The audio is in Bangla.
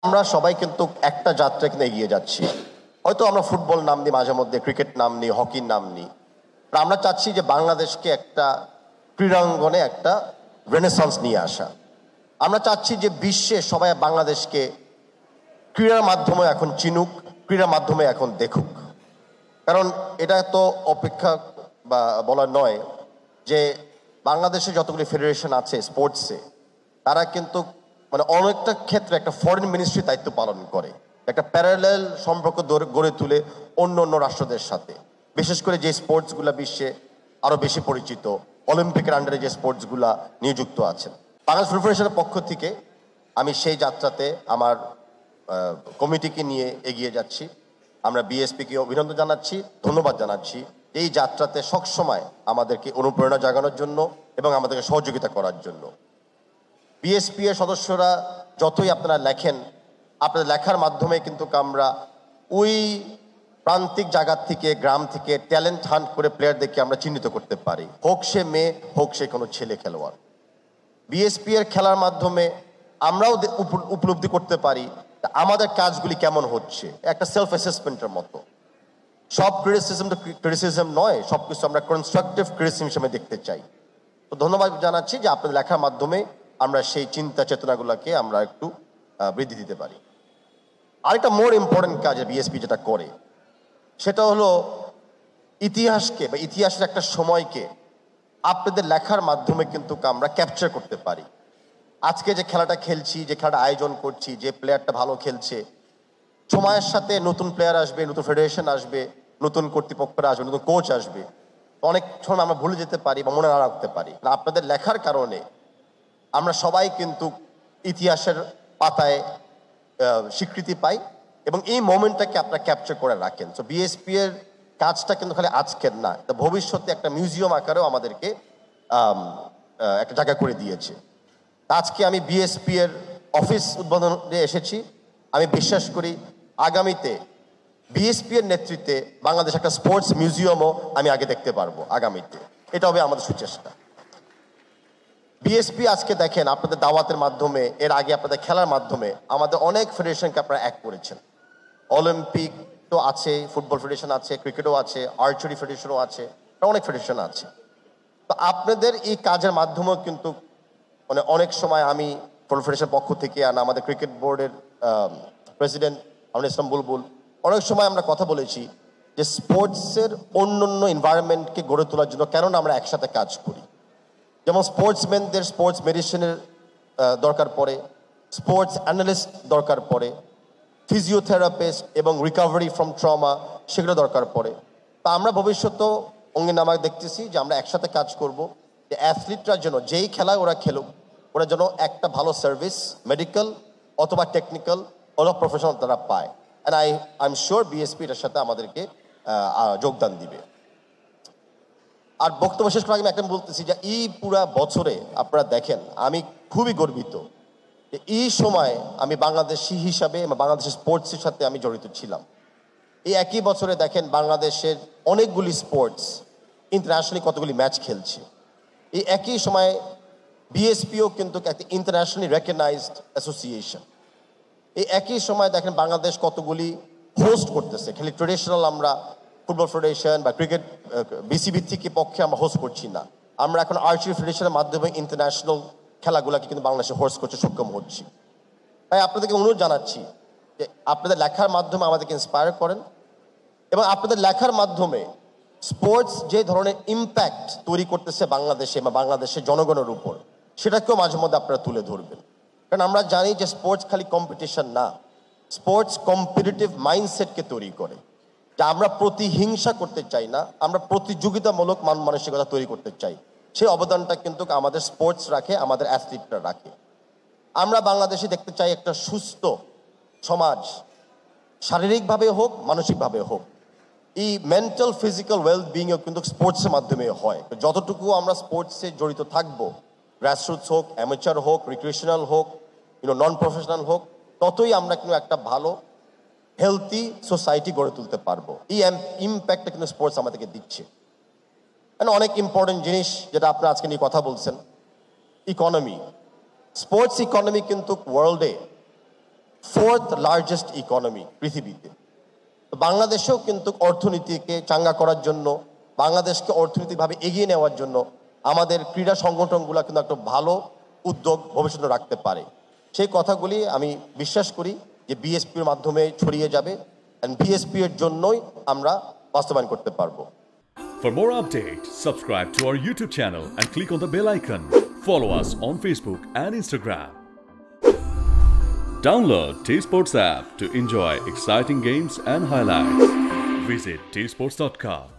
আমরা সবাই কিন্তু একটা যাত্রা কিন্তু এগিয়ে যাচ্ছি। হয়তো আমরা ফুটবল নাম নিই, মাঝে মধ্যে ক্রিকেট নাম নিই, হকির নাম নিই। আমরা চাচ্ছি যে বাংলাদেশকে একটা ক্রীড়াঙ্গনে একটা রেনেসান্স নিয়ে আসা। আমরা চাচ্ছি যে বিশ্বে সবাই বাংলাদেশকে ক্রীড়ার মাধ্যমে এখন চিনুক, ক্রীড়ার মাধ্যমে এখন দেখুক। কারণ এটা তো অপেক্ষা বা বলার নয় যে বাংলাদেশে যতগুলি ফেডারেশন আছে স্পোর্টসে, তারা কিন্তু মানে অনেকটা ক্ষেত্রে একটা ফরেন মিনিস্ট্রি দায়িত্ব পালন করে, একটা প্যারালেল সম্পর্ক গড়ে তুলে অন্য অন্য রাষ্ট্রদের সাথে। বিশেষ করে যে স্পোর্টসগুলো বিশ্বে আরও বেশি পরিচিত, অলিম্পিকের আন্ডারে যে স্পোর্টসগুলা নিযুক্ত আছেন, বাংলাদেশ ফেডারেশনের পক্ষ থেকে আমি সেই যাত্রাতে আমার কমিটিকে নিয়ে এগিয়ে যাচ্ছি। আমরা বিএসপিকে অভিনন্দন জানাচ্ছি, ধন্যবাদ জানাচ্ছি এই যাত্রাতে সবসময় আমাদেরকে অনুপ্রেরণা জাগানোর জন্য এবং আমাদেরকে সহযোগিতা করার জন্য। বিএসপি এর সদস্যরা যতই আপনারা লেখেন, আপনাদের লেখার মাধ্যমে কিন্তু আমরা ওই প্রান্তিক জায়গা থেকে, গ্রাম থেকে ট্যালেন্ট হান্ট করে প্লেয়ারদেরকে আমরা চিহ্নিত করতে পারি, হোক সে মেয়ে, হোক সে কোনো ছেলে খেলোয়াড়। বিএসপি এর খেলার মাধ্যমে আমরাও উপলব্ধি করতে পারি আমাদের কাজগুলি কেমন হচ্ছে, একটা সেলফ অ্যাসেসমেন্টের মতো। সব ক্রিটিসিজম নয়, সব কিছু আমরা কনস্ট্রাকটিভ ক্রিটিসিজম হিসেবে দেখতে চাই। তো ধন্যবাদ জানাচ্ছি যে আপনাদের লেখার মাধ্যমে আমরা সেই চিন্তা চেতনাগুলোকে আমরা একটু বৃদ্ধি দিতে পারি। আরেকটা মোর ইম্পর্টেন্ট কাজ বিএসপি যেটা করে, সেটা হলো ইতিহাসকে বা ইতিহাসের একটা সময়কে আপনাদের লেখার মাধ্যমে কিন্তু আমরা ক্যাপচার করতে পারি। আজকে যে খেলাটা খেলছি, যে খেলাটা আয়োজন করছি, যে প্লেয়ারটা ভালো খেলছে, সময়ের সাথে নতুন প্লেয়ার আসবে, নতুন ফেডারেশন আসবে, নতুন কর্তৃপক্ষরা আসবে, নতুন কোচ আসবে, অনেক সময় আমরা ভুলে যেতে পারি বা মনে না রাখতে পারি। আপনাদের লেখার কারণে আমরা সবাই কিন্তু ইতিহাসের পাতায় স্বীকৃতি পাই এবং এই মোমেন্টটাকে আপনারা ক্যাপচার করে রাখেন। সো বিএসপি এর কাজটা কিন্তু খালি আজকের না, ভবিষ্যতে একটা মিউজিয়াম আকারেও আমাদেরকে একটা জায়গা করে দিয়েছে। আজকে আমি বিএসপি এর অফিস উদ্বোধনে এসেছি। আমি বিশ্বাস করি আগামীতে বিএসপি এর নেতৃত্বে বাংলাদেশ একটা স্পোর্টস মিউজিয়ামও আমি আগে দেখতে পারবো আগামীতে। এটা হবে আমাদের সুচেষ্টা। বিএসপি আজকে দেখেন আপনাদের দাওয়াতের মাধ্যমে, এর আগে আপনাদের খেলার মাধ্যমে আমাদের অনেক ফেডারেশনকে আপনারা এক করেছেন। অলিম্পিক তো আছে, ফুটবল ফেডারেশন আছে, ক্রিকেটও আছে, আর্চারি ফেডারেশনও আছে, অনেক ফেডারেশন আছে। তো আপনাদের এই কাজের মাধ্যমেও কিন্তু মানে অনেক সময় আমি ফুটবল ফেডারেশনের পক্ষ থেকে আর আমাদের ক্রিকেট বোর্ডের প্রেসিডেন্ট আমিনুল ইসলাম বুলবুল, অনেক সময় আমরা কথা বলেছি যে স্পোর্টসের অন্য অন্য এনভায়রনমেন্টকে গড়ে তোলার জন্য কেননা আমরা একসাথে কাজ করি। যেমন স্পোর্টসম্যানদের স্পোর্টস মেডিসিনের দরকার পড়ে, স্পোর্টস অ্যানালিস্ট দরকার পড়ে, ফিজিওথেরাপিস্ট এবং রিকভারি ফ্রম ট্রমা সেগুলো দরকার পড়ে। তা আমরা ভবিষ্যতেও অঙ্গিনামায় দেখতেছি যে আমরা একসাথে কাজ করব, যে অ্যাথলিটরা যেন যেই খেলায় ওরা খেলুক, ওরা যেন একটা ভালো সার্ভিস, মেডিকেল অথবা টেকনিক্যাল অথবা প্রফেশনাল তারা পায়। And I am sure BSP এটার সাথে আমাদেরকে যোগদান দিবে। আর বক্তব্য শেষ করার আগে আমি একটা বলতেছি যে এই পুরা বছরে আপনারা দেখেন আমি খুবই গর্বিত যে এই সময় আমি বাংলাদেশি হিসাবে এবং বাংলাদেশের স্পোর্টসের সাথে আমি জড়িত ছিলাম। এই একই বছরে দেখেন বাংলাদেশের অনেকগুলি স্পোর্টস ইন্টারন্যাশনালি কতগুলি ম্যাচ খেলছে। এই একই সময় বিএসপিও কিন্তু একটা ইন্টারন্যাশনালি রেকগনাইজড অ্যাসোসিয়েশন। এই একই সময় দেখেন বাংলাদেশ কতগুলি হোস্ট করতেছে। খালি ট্রেডিশনাল আমরা ফুটবল ফেডারেশন বা ক্রিকেট বিসিবি থেকে পক্ষে আমরা হোস্ট করছি না, আমরা এখন আর্চারি ফেডারেশনের মাধ্যমে ইন্টারন্যাশনাল খেলাগুলোকে কিন্তু বাংলাদেশে হোস্ট করতে সক্ষম হচ্ছি। তাই আপনাদেরকে অনুরোধ জানাচ্ছি যে আপনাদের লেখার মাধ্যমে আমাদেরকে ইন্সপায়ার করেন এবং আপনাদের লেখার মাধ্যমে স্পোর্টস যে ধরনের ইম্প্যাক্ট তৈরি করতেছে বাংলাদেশে বা বাংলাদেশের জনগণের উপর, সেটাকেও মাঝে মধ্যে আপনারা তুলে ধরবেন। কারণ আমরা জানি যে স্পোর্টস খালি কম্পিটিশন না, স্পোর্টস কম্পিটিটিভ মাইন্ডসেটকে তৈরি করে। যে আমরা প্রতিহিংসা করতে চাই না, আমরা প্রতিযোগিতামূলক মান মানসিকতা তৈরি করতে চাই। সেই অবদানটা কিন্তু আমাদের স্পোর্টস রাখে, আমাদের অ্যাথলিটরা রাখে। আমরা বাংলাদেশে দেখতে চাই একটা সুস্থ সমাজ, শারীরিকভাবে হোক মানসিকভাবে হোক। এই মেন্টাল ফিজিক্যাল ওয়েলবিংও কিন্তু স্পোর্টসের মাধ্যমে হয়। যতটুকু আমরা স্পোর্টসে জড়িত থাকবো, গ্রাসরুটস হোক, অ্যামেচার হোক, রিক্রিয়েশনাল হোক, নন প্রফেশনাল হোক, ততই আমরা কিন্তু একটা ভালো হেলথি সোসাইটি গড়ে তুলতে পারবো। এই ইম্প্যাক্টটা কিন্তু স্পোর্টস আমাদেরকে দিচ্ছে। অনেক ইম্পর্টেন্ট জিনিস যেটা আপনারা আজকে নিয়ে কথা বলছেন, ইকোনমি, স্পোর্টস ইকোনমি কিন্তু ওয়ার্ল্ডে 4th লার্জেস্ট ইকোনমি পৃথিবীতে। তো বাংলাদেশেও কিন্তু অর্থনীতিকে চাঙ্গা করার জন্য, বাংলাদেশকে অর্থনৈতিকভাবে এগিয়ে নেওয়ার জন্য আমাদের ক্রীড়া সংগঠনগুলো কিন্তু একটা ভালো উদ্যোগ ভবিষ্যতে রাখতে পারে। সেই কথাগুলি আমি বিশ্বাস করি যে বিএসপির মাধ্যমে ছড়িয়ে যাবে, অ্যান্ড বিএসপি এর জন্যই আমরা বাস্তবায়ন করতে পারবো। For more updates, subscribe to our YouTube channel and click on the bell icon. Follow us on Facebook and Instagram. Download T-Sports app to enjoy exciting games and highlights. Visit tsports.com.